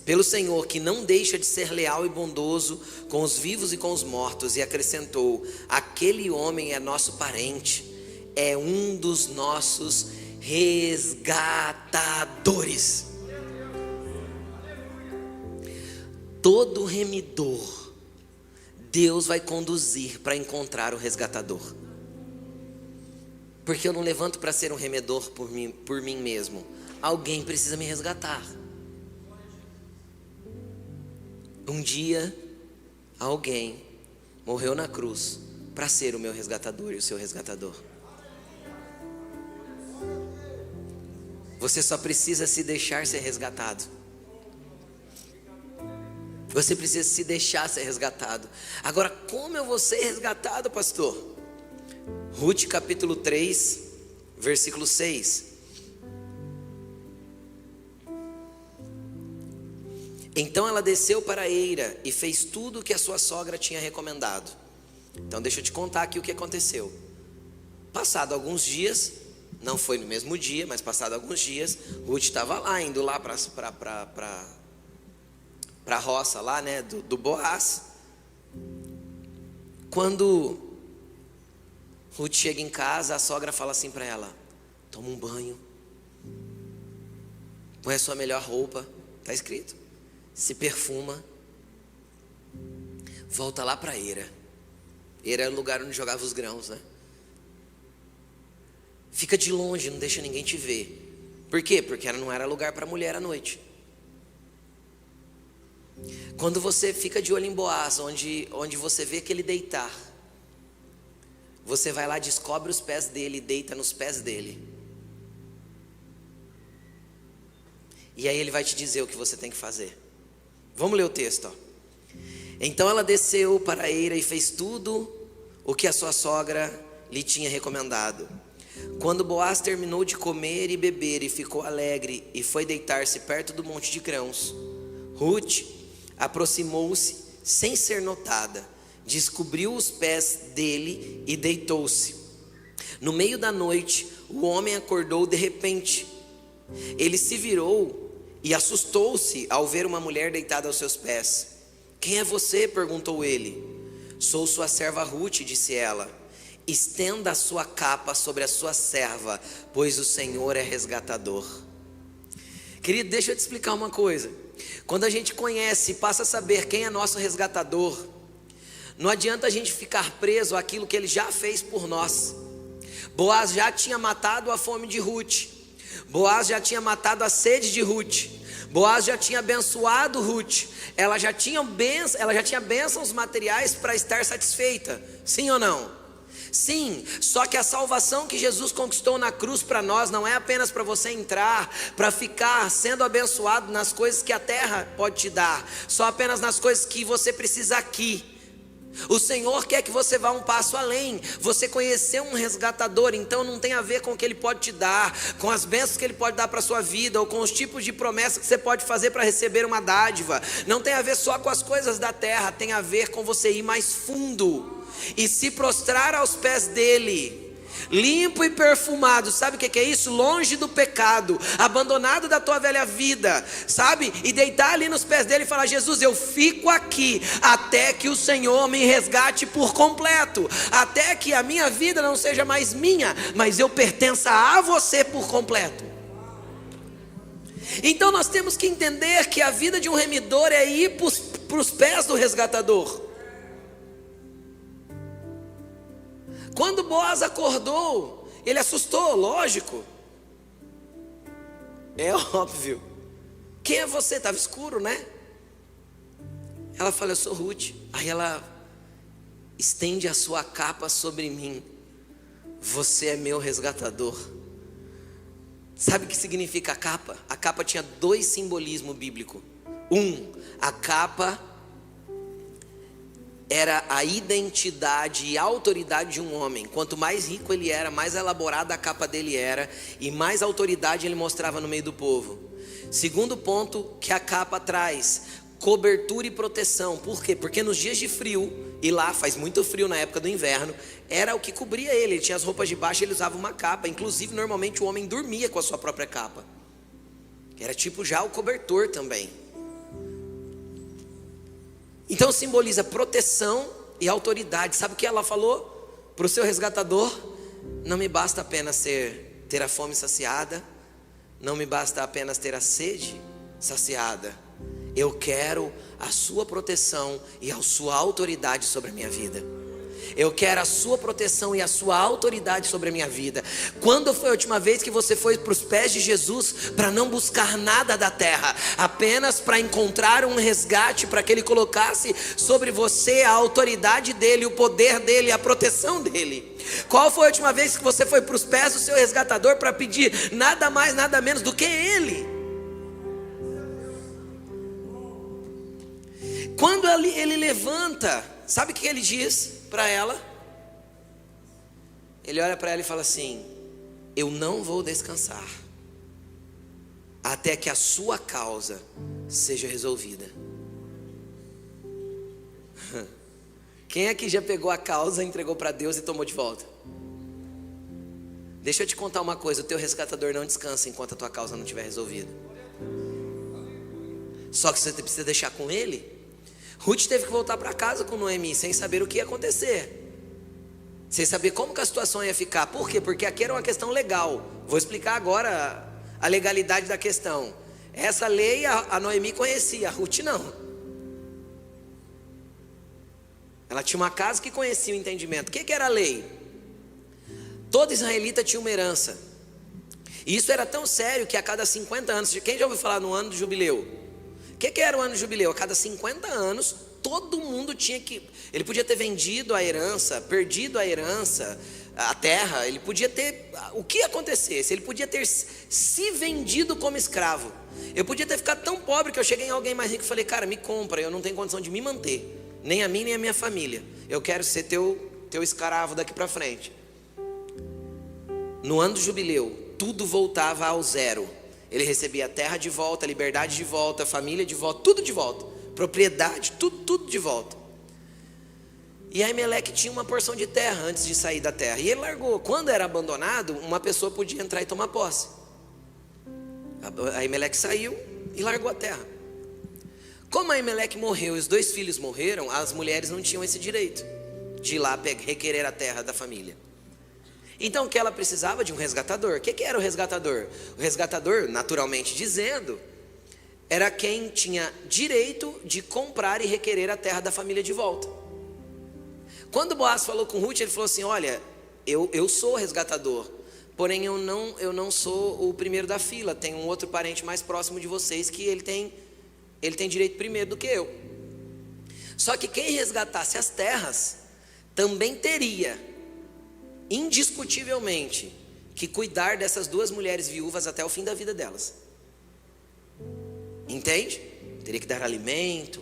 pelo Senhor, que não deixa de ser leal e bondoso com os vivos e com os mortos. E acrescentou: aquele homem é nosso parente, é um dos nossos resgatadores. Todo remidor, Deus vai conduzir para encontrar o resgatador. Porque eu não levanto para ser um remedor por mim mesmo. Alguém precisa me resgatar. Um dia, alguém morreu na cruz para ser o meu resgatador e o seu resgatador. Você só precisa se deixar ser resgatado. Você precisa se deixar ser resgatado. Agora, como eu vou ser resgatado, pastor? Ruth capítulo 3, versículo 6. Então ela desceu para a eira e fez tudo o que a sua sogra tinha recomendado. Então deixa eu te contar aqui o que aconteceu. Passado alguns dias, não foi no mesmo dia, mas passado alguns dias, Ruth estava lá, indo lá para a roça lá, né, do Boaz. Quando Ruth chega em casa, a sogra fala assim para ela: toma um banho, põe a sua melhor roupa, está escrito, se perfuma, volta lá para a eira. Eira era o lugar onde jogava os grãos, né? Fica de longe, não deixa ninguém te ver. Por quê? Porque não era lugar para mulher à noite. Quando você fica de olho em Boaz, onde você vê que ele deitar, você vai lá, descobre os pés dele e deita nos pés dele. E aí ele vai te dizer o que você tem que fazer. Vamos ler o texto, ó. Então ela desceu para a eira e fez tudo o que a sua sogra lhe tinha recomendado. Quando Boaz terminou de comer e beber e ficou alegre e foi deitar-se perto do monte de grãos, Ruth aproximou-se sem ser notada, descobriu os pés dele e deitou-se. No meio da noite, o homem acordou de repente. Ele se virou e assustou-se ao ver uma mulher deitada aos seus pés. Quem é você? Perguntou ele. Sou sua serva Ruth, disse ela. Estenda a sua capa sobre a sua serva, pois o Senhor é resgatador. Querido, deixa eu te explicar uma coisa. Quando a gente conhece e passa a saber quem é nosso resgatador, não adianta a gente ficar preso àquilo que ele já fez por nós. Boaz já tinha matado a fome de Ruth. Boaz já tinha matado a sede de Ruth. Boaz já tinha abençoado Ruth. Ela já tinha bênçãos materiais para estar satisfeita. Sim ou não? Sim, só que a salvação que Jesus conquistou na cruz para nós não é apenas para você entrar, para ficar sendo abençoado nas coisas que a terra pode te dar, só apenas nas coisas que você precisa aqui. O Senhor quer que você vá um passo além, você conhecer um resgatador. Então não tem a ver com o que Ele pode te dar, com as bênçãos que Ele pode dar para a sua vida, ou com os tipos de promessas que você pode fazer para receber uma dádiva. Não tem a ver só com as coisas da terra, tem a ver com você ir mais fundo e se prostrar aos pés dele, limpo e perfumado. Sabe o que é isso? Longe do pecado, abandonado da tua velha vida, sabe? E deitar ali nos pés dele e falar: Jesus, eu fico aqui até que o Senhor me resgate por completo, até que a minha vida não seja mais minha, mas eu pertença a você por completo. Então nós temos que entender que a vida de um remidor é ir para os pés do resgatador. Quando Boaz acordou, ele assustou, lógico. É óbvio. Quem é você? Estava escuro, né? Ela fala: eu sou Ruth. Aí ela estende a sua capa sobre mim. Você é meu resgatador. Sabe o que significa a capa? A capa tinha 2 simbolismos bíblicos. A capa era a identidade e a autoridade de um homem. Quanto mais rico ele era, mais elaborada a capa dele era, e mais autoridade ele mostrava no meio do povo. Segundo ponto que a capa traz: cobertura e proteção. Por quê? Porque nos dias de frio, e lá faz muito frio na época do inverno, era o que cobria ele. Ele tinha as roupas de baixo, ele usava uma capa. Inclusive, normalmente o homem dormia com a sua própria capa. Era tipo já o cobertor também. Então simboliza proteção e autoridade. Sabe o que ela falou para o seu resgatador? Não me basta apenas ter a fome saciada, não me basta apenas ter a sede saciada. Eu quero a sua proteção e a sua autoridade sobre a minha vida. Eu quero a sua proteção e a sua autoridade sobre a minha vida. Quando foi a última vez que você foi para os pés de Jesus para não buscar nada da terra, apenas para encontrar um resgate, para que Ele colocasse sobre você a autoridade dEle, o poder dEle, a proteção dEle? Qual foi a última vez que você foi para os pés do seu resgatador para pedir nada mais, nada menos do que Ele? Quando ele levanta, sabe o que ele diz para ela? Ele olha para ela e fala assim: eu não vou descansar até que a sua causa seja resolvida. Quem aqui já pegou a causa, entregou para Deus e tomou de volta? Deixa eu te contar uma coisa, o teu resgatador não descansa enquanto a tua causa não estiver resolvida. Só que você precisa deixar com ele. Ruth teve que voltar para casa com Noemi, sem saber o que ia acontecer, sem saber como que a situação ia ficar. Por quê? Porque aqui era uma questão legal. Vou explicar agora a legalidade da questão. Essa lei a Noemi conhecia, a Ruth não. Ela tinha uma casa que conhecia o entendimento. O que era a lei? Todo israelita tinha uma herança. E isso era tão sério que a cada 50 anos... Quem já ouviu falar no ano do jubileu? O que era o ano do jubileu? A cada 50 anos, todo mundo tinha que... Ele podia ter vendido a herança, perdido a herança, a terra. Ele podia ter... O que acontecesse? Ele podia ter se vendido como escravo. Eu podia ter ficado tão pobre que eu cheguei em alguém mais rico e falei: cara, me compra, eu não tenho condição de me manter. Nem a mim, nem a minha família. Eu quero ser teu escravo daqui para frente. No ano do jubileu, tudo voltava ao zero. Ele recebia a terra de volta, a liberdade de volta, a família de volta, tudo de volta. Propriedade, tudo de volta. E Aimeleque tinha uma porção de terra antes de sair da terra. E ele largou. Quando era abandonado, uma pessoa podia entrar e tomar posse. Aimeleque saiu e largou a terra. Como Aimeleque morreu e os 2 filhos morreram, as mulheres não tinham esse direito de ir lá requerer a terra da família. Então o que ela precisava? De um resgatador. O que era o resgatador? O resgatador, naturalmente dizendo, era quem tinha direito de comprar e requerer a terra da família de volta. Quando Boaz falou com Ruth, ele falou assim: olha, eu sou resgatador, porém eu não sou o primeiro da fila. Tem um outro parente mais próximo de vocês que ele tem direito primeiro do que eu. Só que quem resgatasse as terras também teria, indiscutivelmente, que cuidar dessas 2 mulheres viúvas até o fim da vida delas. Entende? Teria que dar alimento,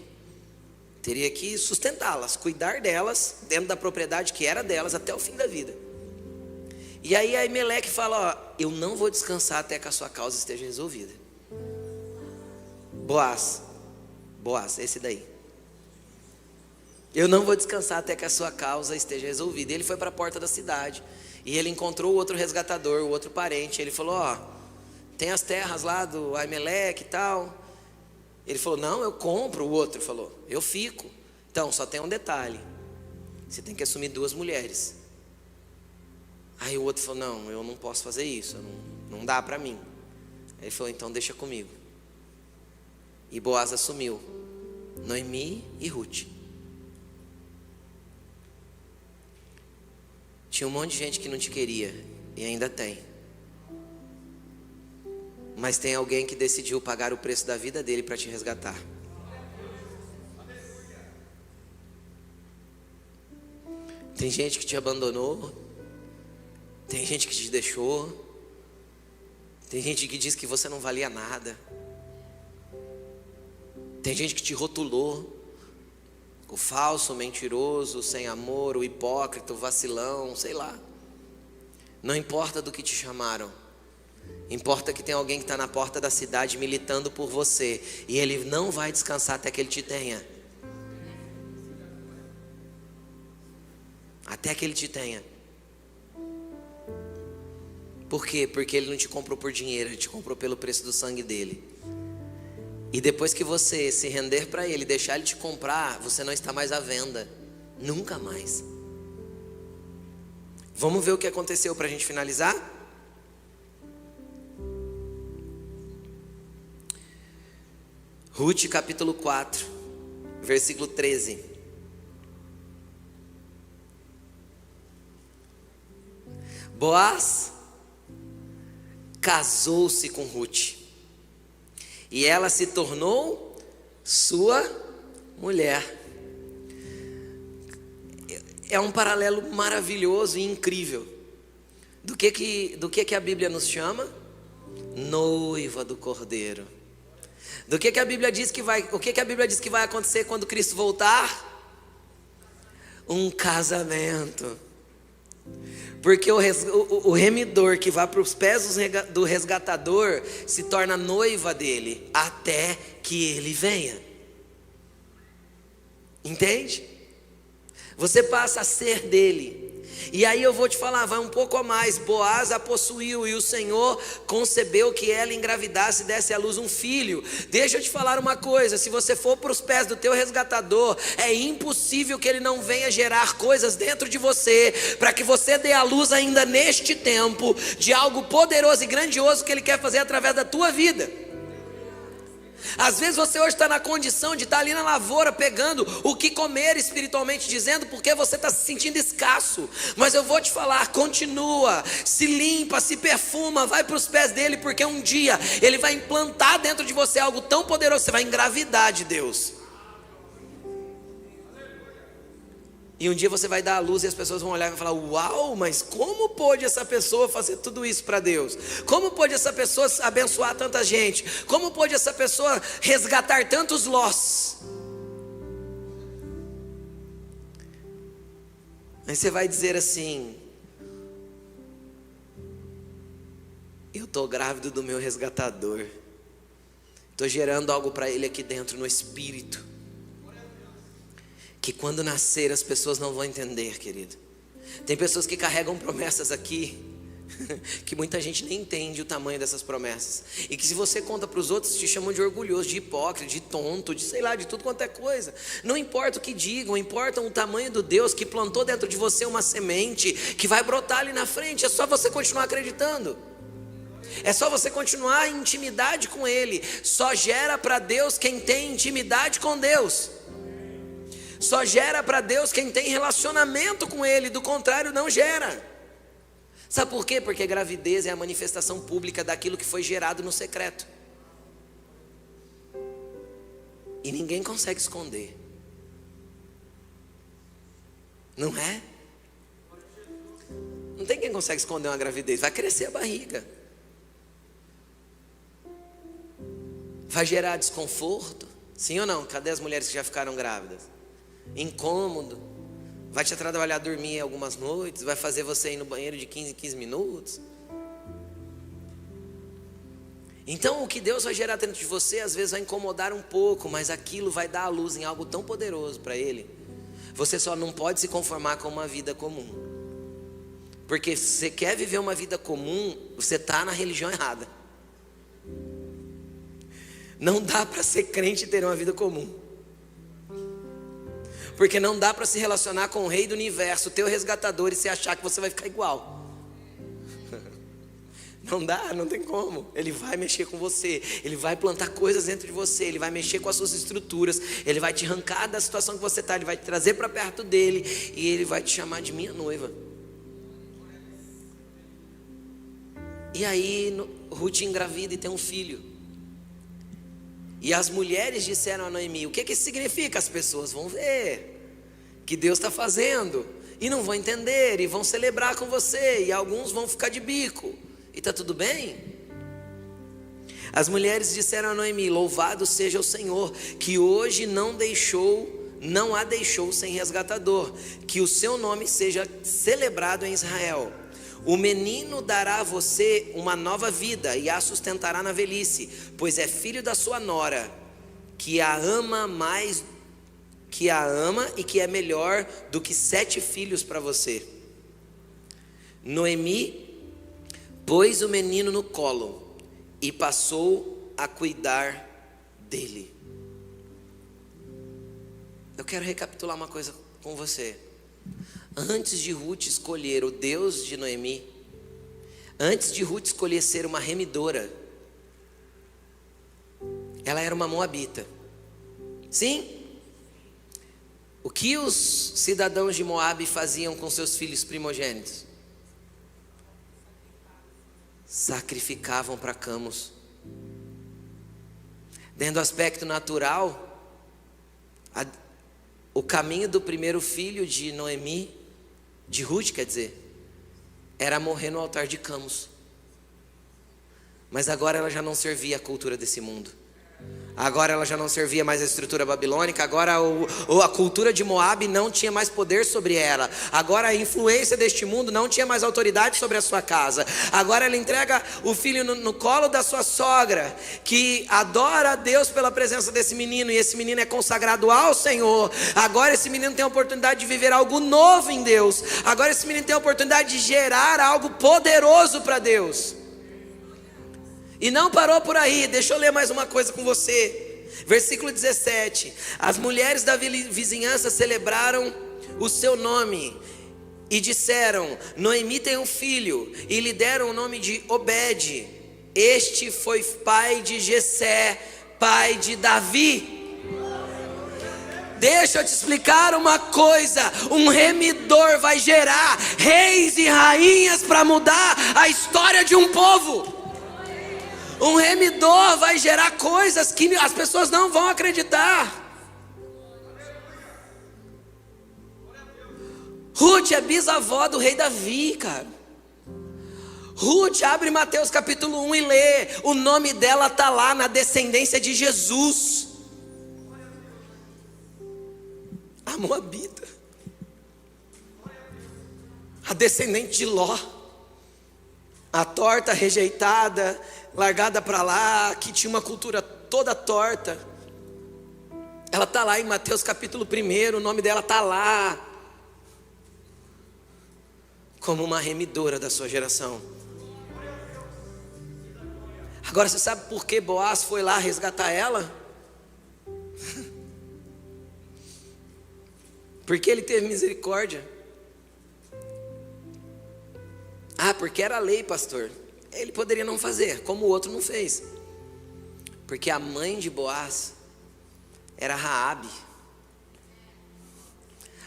teria que sustentá-las, cuidar delas dentro da propriedade que era delas até o fim da vida. E aí Aimeleque fala: ó, eu não vou descansar até que a sua causa esteja resolvida. Boaz, esse daí. Eu não vou descansar até que a sua causa esteja resolvida. E ele foi para a porta da cidade. E ele encontrou o outro resgatador, o outro parente. Ele falou: ó, tem as terras lá do Aimeleque e tal. Ele falou: não, eu compro. O outro falou: eu fico. Então, só tem um detalhe: você tem que assumir 2 mulheres. Aí o outro falou: não, eu não posso fazer isso, não dá para mim. Aí ele falou: então deixa comigo. E Boaz assumiu Noemi e Ruth. Tinha um monte de gente que não te queria, e ainda tem. Mas tem alguém que decidiu pagar o preço da vida dele para te resgatar. Tem gente que te abandonou, tem gente que te deixou, tem gente que diz que você não valia nada, tem gente que te rotulou, o falso, o mentiroso, o sem amor, o hipócrita, o vacilão, sei lá. Não importa do que te chamaram, importa que tem alguém que está na porta da cidade militando por você, e ele não vai descansar até que ele te tenha. Até que ele te tenha. Por quê? Porque ele não te comprou por dinheiro, ele te comprou pelo preço do sangue dele. E depois que você se render para ele, deixar ele te comprar, você não está mais à venda, nunca mais. Vamos ver o que aconteceu para a gente finalizar? Ruth capítulo 4, versículo 13. Boaz casou-se com Ruth, e ela se tornou sua mulher. É um paralelo maravilhoso e incrível. Do que a Bíblia nos chama? Noiva do Cordeiro. O que a Bíblia diz que vai acontecer quando Cristo voltar? Um casamento. Porque o remidor que vai para os pés do resgatador se torna noiva dele, até que ele venha. Entende? Você passa a ser dele. E aí eu vou te falar, vai um pouco a mais. Boaz a possuiu e o Senhor concebeu que ela engravidasse e desse à luz um filho. Deixa eu te falar uma coisa, se você for para os pés do teu resgatador, é impossível que ele não venha gerar coisas dentro de você, para que você dê à luz ainda neste tempo, de algo poderoso e grandioso que ele quer fazer através da tua vida. Às vezes você hoje está na condição de estar ali na lavoura pegando o que comer espiritualmente dizendo, porque você está se sentindo escasso. Mas eu vou te falar, continua, se limpa, se perfuma, vai para os pés dele, porque um dia ele vai implantar dentro de você algo tão poderoso, você vai engravidar de Deus. E um dia você vai dar a luz e as pessoas vão olhar e vão falar: uau, mas como pôde essa pessoa fazer tudo isso para Deus? Como pôde essa pessoa abençoar tanta gente? Como pôde essa pessoa resgatar tantos Lós? Aí você vai dizer assim: eu estou grávido do meu resgatador, estou gerando algo para ele aqui dentro no espírito, que quando nascer as pessoas não vão entender, querido. Tem pessoas que carregam promessas aqui que muita gente nem entende o tamanho dessas promessas, e que se você conta para os outros te chamam de orgulhoso, de hipócrita, de tonto, de sei lá, de tudo quanto é coisa. Não importa o que digam, importa o tamanho do Deus que plantou dentro de você uma semente que vai brotar ali na frente. É só você continuar acreditando, é só você continuar em intimidade com Ele. Só gera para Deus quem tem intimidade com Deus. Só gera para Deus quem tem relacionamento com Ele, do contrário não gera. Sabe por quê? Porque gravidez é a manifestação pública daquilo que foi gerado no secreto. E ninguém consegue esconder. Não é? Não tem quem consegue esconder uma gravidez. Vai crescer a barriga, vai gerar desconforto. Sim ou não? Cadê as mulheres que já ficaram grávidas? Incômodo, vai te atrapalhar a dormir algumas noites, vai fazer você ir no banheiro de 15 em 15 minutos. Então o que Deus vai gerar dentro de você às vezes vai incomodar um pouco, mas aquilo vai dar a luz em algo tão poderoso para Ele. Você só não pode se conformar com uma vida comum, porque se você quer viver uma vida comum, você está na religião errada. Não dá para ser crente e ter uma vida comum, porque não dá para se relacionar com o Rei do Universo, o teu resgatador, e se achar que você vai ficar igual. Não dá, não tem como. Ele vai mexer com você, Ele vai plantar coisas dentro de você, Ele vai mexer com as suas estruturas, Ele vai te arrancar da situação que você está, Ele vai te trazer para perto dEle, e Ele vai te chamar de minha noiva. E aí Ruth engravida e tem um filho. E as mulheres disseram a Noemi: o que isso significa? As pessoas vão ver que Deus está fazendo, e não vão entender, e vão celebrar com você, e alguns vão ficar de bico, e está tudo bem. As mulheres disseram a Noemi: louvado seja o Senhor, que hoje não a deixou sem resgatador, que o seu nome seja celebrado em Israel. O menino dará a você uma nova vida e a sustentará na velhice, pois é filho da sua nora, que a ama e que é melhor do que 7 filhos para você. Noemi pôs o menino no colo e passou a cuidar dele. Eu quero recapitular uma coisa com você. Antes de Ruth escolher o Deus de Noemi, antes de Ruth escolher ser uma remidora, ela era uma moabita. Sim? O que os cidadãos de Moabe faziam com seus filhos primogênitos? Sacrificavam para Camus. Dentro do aspecto natural, o caminho do primeiro filho de Noemi, de Ruth quer dizer, era morrer no altar de Camus. Mas agora ela já não servia a cultura desse mundo. Agora ela já não servia mais a estrutura babilônica. Agora a cultura de Moabe não tinha mais poder sobre ela. Agora a influência deste mundo não tinha mais autoridade sobre a sua casa. Agora ela entrega o filho no colo da sua sogra, que adora a Deus pela presença desse menino, e esse menino é consagrado ao Senhor. Agora esse menino tem a oportunidade de viver algo novo em Deus. Agora esse menino tem a oportunidade de gerar algo poderoso para Deus. E não parou por aí, deixa eu ler mais uma coisa com você. Versículo 17: as mulheres da vizinhança celebraram o seu nome e disseram: Noemi tem um filho, e lhe deram o nome de Obed. Este foi pai de Jessé, pai de Davi. Deixa eu te explicar uma coisa: um remidor vai gerar reis e rainhas para mudar a história de um povo. Um remidor vai gerar coisas que as pessoas não vão acreditar. Ruth é bisavó do rei Davi, cara. Ruth, abre Mateus capítulo 1 e lê. O nome dela está lá na descendência de Jesus. A Moabita, a descendente de Ló, a torta rejeitada, largada para lá, que tinha uma cultura toda torta. Ela está lá em Mateus capítulo 1, o nome dela está lá, como uma remidora da sua geração. Agora você sabe por que Boaz foi lá resgatar ela? Porque ele teve misericórdia. Ah, porque era lei, pastor. Ele poderia não fazer, como o outro não fez. Porque a mãe de Boaz era Raabe,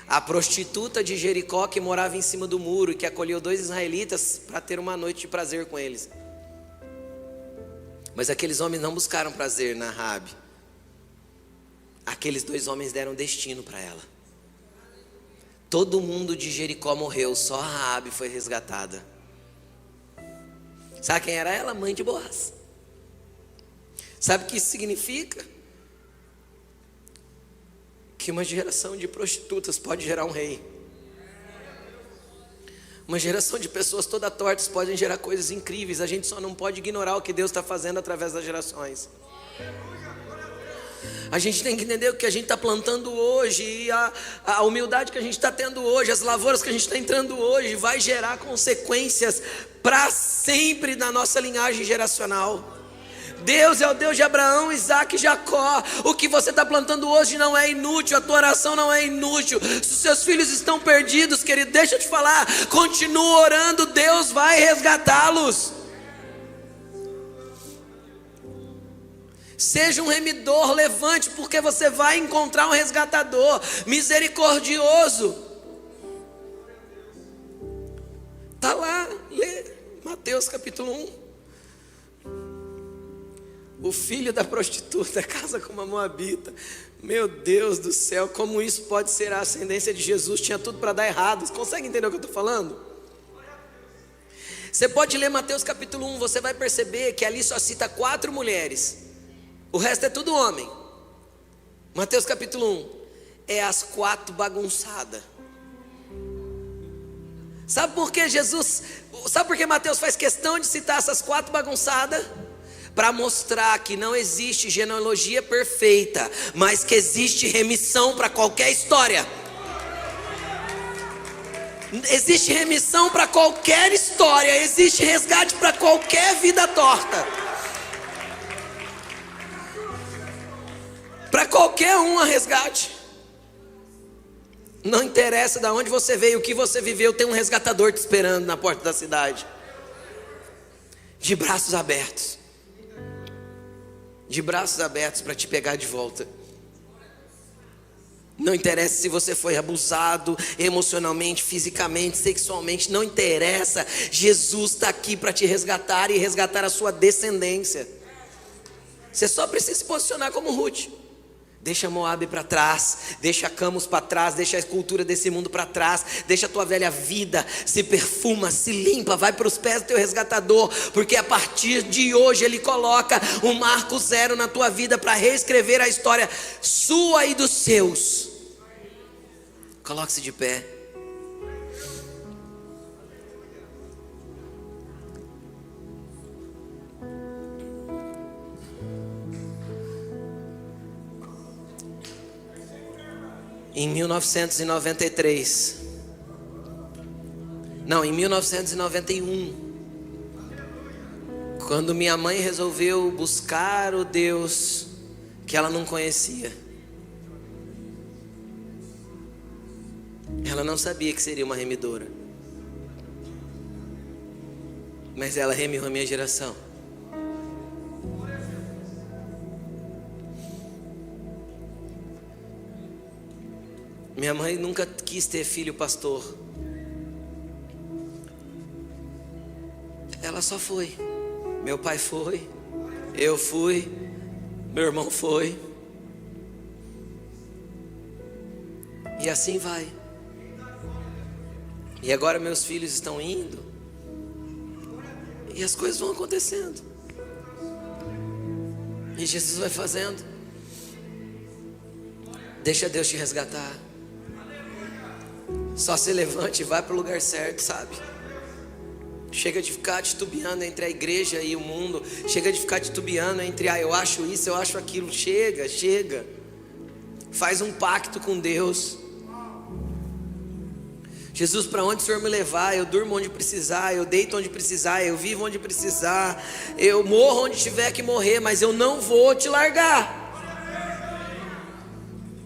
a prostituta de Jericó, que morava em cima do muro e que acolheu 2 israelitas para ter uma noite de prazer com eles. Mas aqueles homens não buscaram prazer na Raabe. Aqueles 2 homens deram destino para ela. Todo mundo de Jericó morreu, só a Raabe foi resgatada. Sabe quem era ela? Mãe de Boaz. Sabe o que isso significa? Que uma geração de prostitutas pode gerar um rei. Uma geração de pessoas toda tortas podem gerar coisas incríveis. A gente só não pode ignorar o que Deus está fazendo através das gerações. A gente tem que entender o que a gente está plantando hoje, e a humildade que a gente está tendo hoje, as lavouras que a gente está entrando hoje, vai gerar consequências para sempre na nossa linhagem geracional. Deus é o Deus de Abraão, Isaac e Jacó. O que você está plantando hoje não é inútil, a tua oração não é inútil. Se os seus filhos estão perdidos, querido, deixa eu te falar, continua orando, Deus vai resgatá-los. Seja um remidor, levante, porque você vai encontrar um resgatador misericordioso. Está lá, lê Mateus capítulo 1. O filho da prostituta casa com uma moabita. Meu Deus do céu, como isso pode ser a ascendência de Jesus? Tinha tudo para dar errado. Você consegue entender o que eu estou falando? Você pode ler Mateus capítulo 1, você vai perceber que ali só cita 4 mulheres. O resto é tudo homem. Mateus capítulo 1 é as 4 bagunçadas. Sabe por que sabe por que Mateus faz questão de citar essas 4 bagunçadas? Para mostrar que não existe genealogia perfeita, mas que existe remissão para qualquer história. Existe remissão para qualquer história, existe resgate para qualquer vida torta. Para qualquer um há resgate. Não interessa de onde você veio, o que você viveu, tem um resgatador te esperando na porta da cidade, de braços abertos. De braços abertos para te pegar de volta. Não interessa se você foi abusado emocionalmente, fisicamente, sexualmente, não interessa. Jesus está aqui para te resgatar e resgatar a sua descendência. Você só precisa se posicionar como Ruth. Deixa Moabe para trás, deixa Camus para trás, deixa a escultura desse mundo para trás, deixa a tua velha vida, se perfuma, se limpa, vai para os pés do teu resgatador, porque a partir de hoje Ele coloca um marco zero na tua vida para reescrever a história sua e dos seus. Coloque-se de pé. Em 1991, quando minha mãe resolveu buscar o Deus que ela não conhecia, ela não sabia que seria uma remidora, mas ela remiu a minha geração. Minha mãe nunca quis ter filho pastor. Ela só foi. Meu pai foi, eu fui, meu irmão foi. E assim vai. E agora meus filhos estão indo. E as coisas vão acontecendo. E Jesus vai fazendo. Deixa Deus te resgatar. Só se levante e vai para o lugar certo, sabe? Chega de ficar titubeando entre a igreja e o mundo. Chega de ficar titubeando entre eu acho isso, eu acho aquilo. Chega. Faz um pacto com Deus. Jesus, para onde o Senhor me levar, eu durmo onde precisar, eu deito onde precisar, eu vivo onde precisar, eu morro onde tiver que morrer, mas eu não vou te largar.